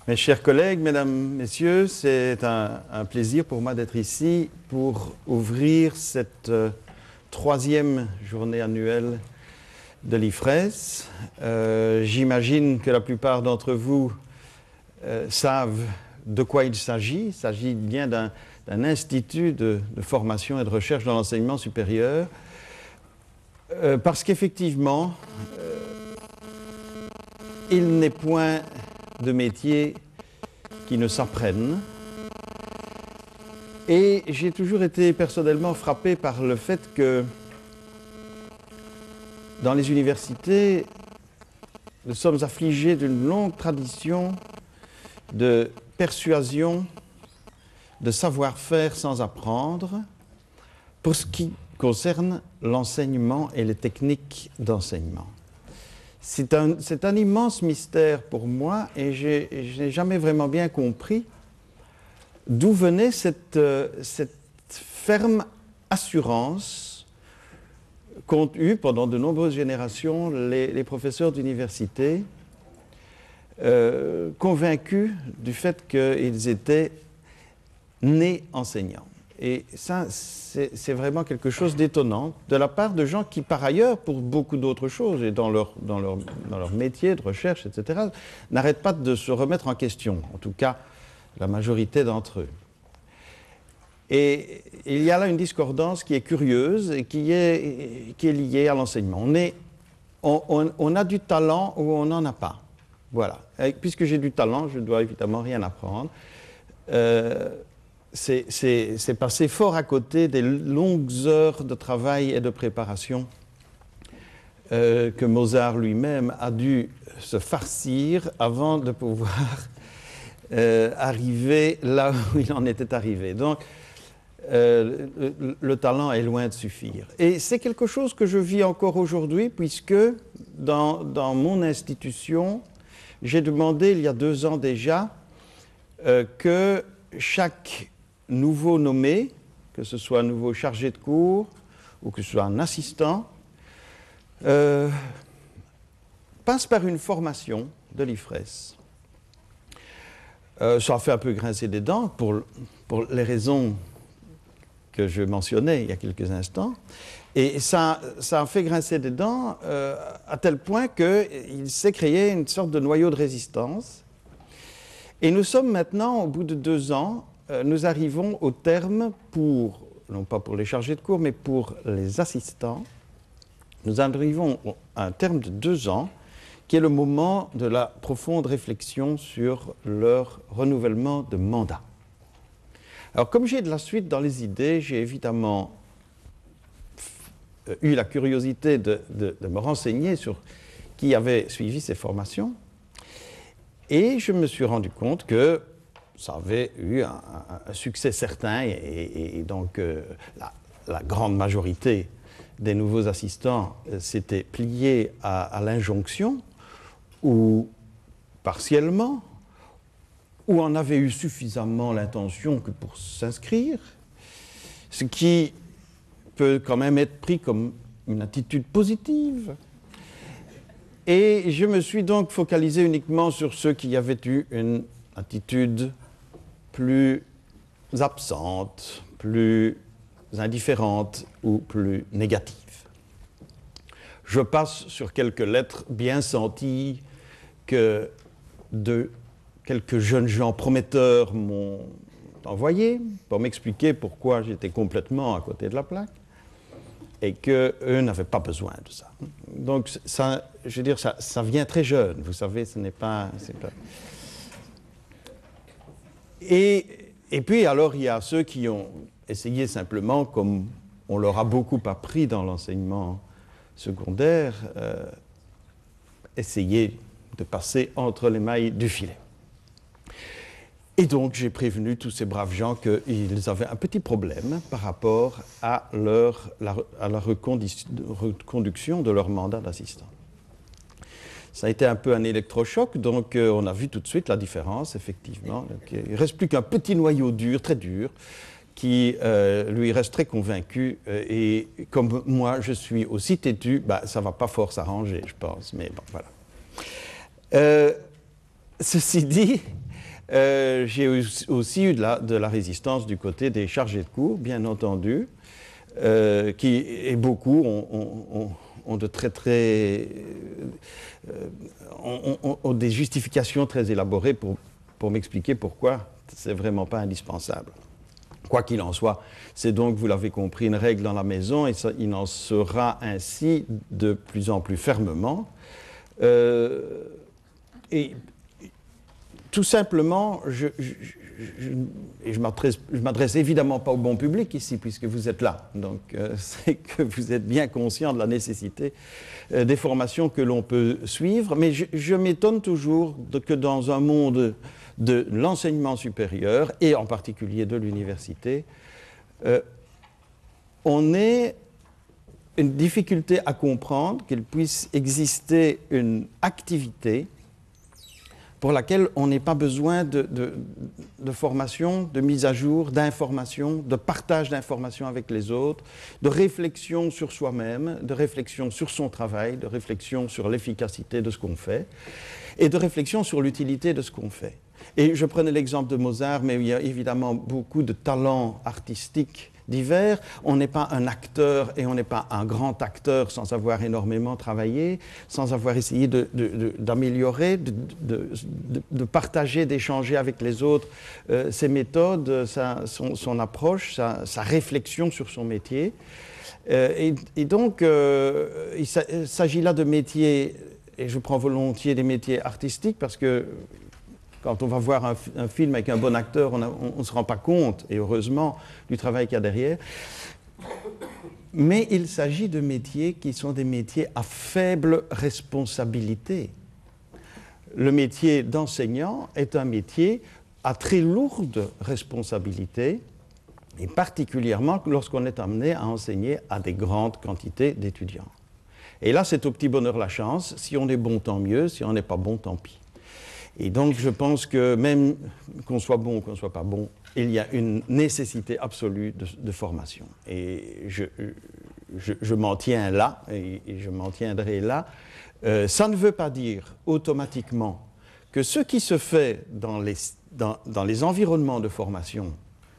Mes chers collègues, mesdames, messieurs, c'est un plaisir pour moi d'être ici pour ouvrir cette troisième journée annuelle de l'IFRES. J'imagine que la plupart d'entre vous savent de quoi il s'agit. Il s'agit bien d'un institut de formation et de recherche dans l'enseignement supérieur, parce qu'effectivement, il n'est point de métiers qui ne s'apprennent. Et j'ai toujours été personnellement frappé par le fait que dans les universités, nous sommes affligés d'une longue tradition de persuasion, de savoir-faire sans apprendre, pour ce qui concerne l'enseignement et les techniques d'enseignement. C'est un immense mystère pour moi et je n'ai jamais vraiment bien compris d'où venait cette ferme assurance qu'ont eu pendant de nombreuses générations les professeurs d'université, convaincus du fait qu'ils étaient nés enseignants. Et ça, c'est vraiment quelque chose d'étonnant de la part de gens qui, par ailleurs, pour beaucoup d'autres choses, et dans leur métier de recherche, etc., n'arrêtent pas de se remettre en question, en tout cas la majorité d'entre eux. Et il y a là une discordance qui est curieuse et qui est liée à l'enseignement. On a du talent ou on n'en a pas. Voilà. Et puisque j'ai du talent, je ne dois évidemment rien apprendre. C'est passé fort à côté des longues heures de travail et de préparation que Mozart lui-même a dû se farcir avant de pouvoir arriver là où il en était arrivé. Donc, le talent est loin de suffire. Et c'est quelque chose que je vis encore aujourd'hui, puisque dans mon institution, j'ai demandé il y a 2 ans déjà que chaque nouveau nommé, que ce soit un nouveau chargé de cours ou que ce soit un assistant, passe par une formation de l'IFRES. Ça a fait un peu grincer des dents pour les raisons que je mentionnais il y a quelques instants. Et ça a fait grincer des dents à tel point qu'il s'est créé une sorte de noyau de résistance. Et nous sommes maintenant, au bout de 2 ans, nous arrivons au terme non pas pour les chargés de cours, mais pour les assistants, nous arrivons à un terme de 2 ans, qui est le moment de la profonde réflexion sur leur renouvellement de mandat. Alors, comme j'ai de la suite dans les idées, j'ai évidemment eu la curiosité de me renseigner sur qui avait suivi ces formations, et je me suis rendu compte que ça avait eu un succès certain, et donc la grande majorité des nouveaux assistants s'étaient pliés à l'injonction, ou partiellement, ou en avaient eu suffisamment l'intention que pour s'inscrire, ce qui peut quand même être pris comme une attitude positive. Et je me suis donc focalisé uniquement sur ceux qui avaient eu une attitude plus absente, plus indifférente ou plus négative. Je passe sur quelques lettres bien senties que quelques jeunes gens prometteurs m'ont envoyées pour m'expliquer pourquoi j'étais complètement à côté de la plaque et qu'eux n'avaient pas besoin de ça. Donc, ça, je veux dire, ça vient très jeune, vous savez, ce n'est pas... Et puis, alors, il y a ceux qui ont essayé simplement, comme on leur a beaucoup appris dans l'enseignement secondaire, essayer de passer entre les mailles du filet. Et donc, j'ai prévenu tous ces braves gens qu'ils avaient un petit problème par rapport à la reconduction de leur mandat d'assistant. Ça a été un peu un électrochoc, donc on a vu tout de suite la différence, effectivement. Donc, il ne reste plus qu'un petit noyau dur, très dur, qui lui reste très convaincu. Et comme moi, je suis aussi têtu, ça ne va pas fort s'arranger, je pense. Mais bon, voilà. Ceci dit, J'ai aussi eu de la résistance du côté des chargés de cours, bien entendu, et beaucoup ont ont des justifications très élaborées pour m'expliquer pourquoi c'est vraiment pas indispensable. Quoi qu'il en soit, c'est donc, vous l'avez compris, une règle dans la maison, et ça, il en sera ainsi de plus en plus fermement. Et tout simplement, je m'adresse évidemment pas au bon public ici, puisque vous êtes là. Donc, c'est que vous êtes bien conscient de la nécessité des formations que l'on peut suivre. Mais je m'étonne toujours que dans un monde de l'enseignement supérieur, et en particulier de l'université, on ait une difficulté à comprendre qu'il puisse exister une activité pour laquelle on n'ait pas besoin de formation, de mise à jour, d'information, de partage d'informations avec les autres, de réflexion sur soi-même, de réflexion sur son travail, de réflexion sur l'efficacité de ce qu'on fait, et de réflexion sur l'utilité de ce qu'on fait. Et je prenais l'exemple de Mozart, mais il y a évidemment beaucoup de talents artistiques divers. On n'est pas un acteur et on n'est pas un grand acteur sans avoir énormément travaillé, sans avoir essayé d'améliorer, de partager, d'échanger avec les autres ses méthodes, son approche, sa réflexion sur son métier. Et donc, il s'agit là de métiers, et je prends volontiers des métiers artistiques parce que quand on va voir un film avec un bon acteur, on ne se rend pas compte, et heureusement, du travail qu'il y a derrière. Mais il s'agit de métiers qui sont des métiers à faible responsabilité. Le métier d'enseignant est un métier à très lourde responsabilité, et particulièrement lorsqu'on est amené à enseigner à des grandes quantités d'étudiants. Et là, c'est au petit bonheur la chance. Si on est bon, tant mieux. Si on n'est pas bon, tant pis. Et donc, je pense que même qu'on soit bon ou qu'on ne soit pas bon, il y a une nécessité absolue de formation. Et je m'en tiens là, et je m'en tiendrai là. Ça ne veut pas dire automatiquement que ce qui se fait dans les environnements de formation,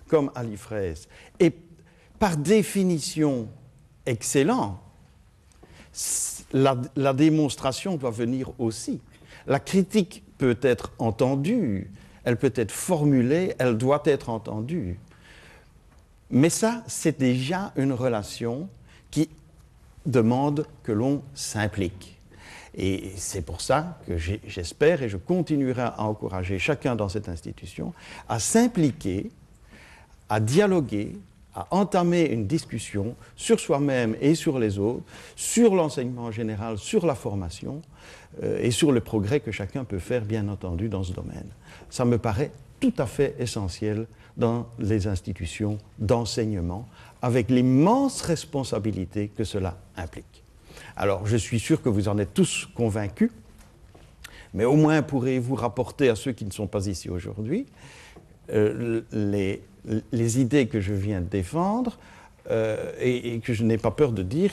comme à l'IFRES, est par définition excellent. La démonstration doit venir aussi. La critique peut être entendue, elle peut être formulée, elle doit être entendue. Mais ça, c'est déjà une relation qui demande que l'on s'implique. Et c'est pour ça que j'espère et je continuerai à encourager chacun dans cette institution à s'impliquer, à dialoguer, à entamer une discussion sur soi-même et sur les autres, sur l'enseignement en général, sur la formation et sur le progrès que chacun peut faire, bien entendu, dans ce domaine. Ça me paraît tout à fait essentiel dans les institutions d'enseignement, avec l'immense responsabilité que cela implique. Alors, je suis sûr que vous en êtes tous convaincus, mais au moins pourrez-vous rapporter à ceux qui ne sont pas ici aujourd'hui les idées que je viens de défendre et que je n'ai pas peur de dire,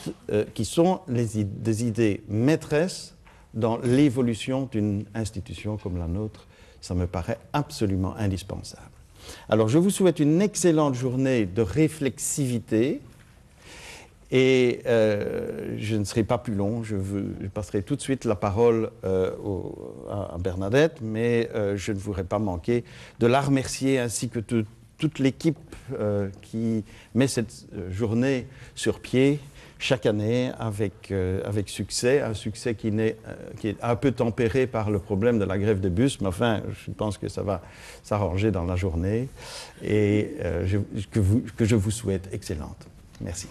qui sont des idées maîtresses dans l'évolution d'une institution comme la nôtre. Ça me paraît absolument indispensable. Alors, je vous souhaite une excellente journée de réflexivité et je ne serai pas plus long. Je passerai tout de suite la parole à Bernadette, mais je ne voudrais pas manquer de la remercier ainsi que toute l'équipe qui met cette journée sur pied chaque année avec succès, un succès qui est un peu tempéré par le problème de la grève des bus, mais enfin, je pense que ça va s'arranger dans la journée et que je vous souhaite excellente. Merci.